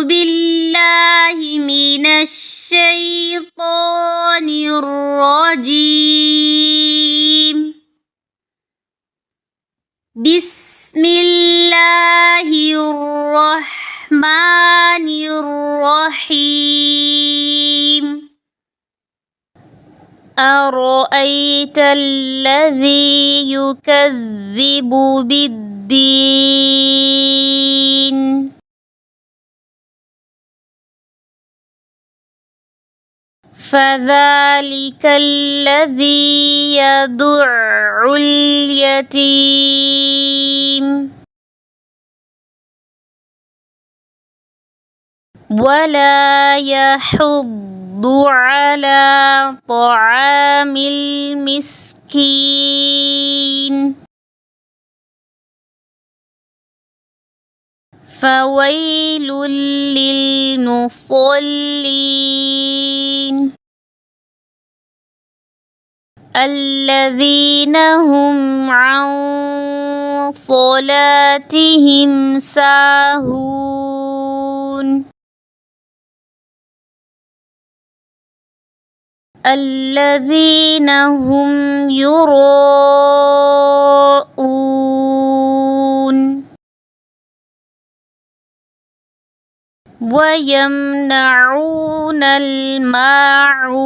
بالله من الشيطان الرجيم. بسم الله الرحمن الرحيم. أرأيت الذي يكذب بالدين فذلك الذي يدع اليتيم ولا يحض على طعام المسكين فويل للمصلين الذين هم عن صلاتهم ساهون الذين هم يراءون ويمنعون الماعون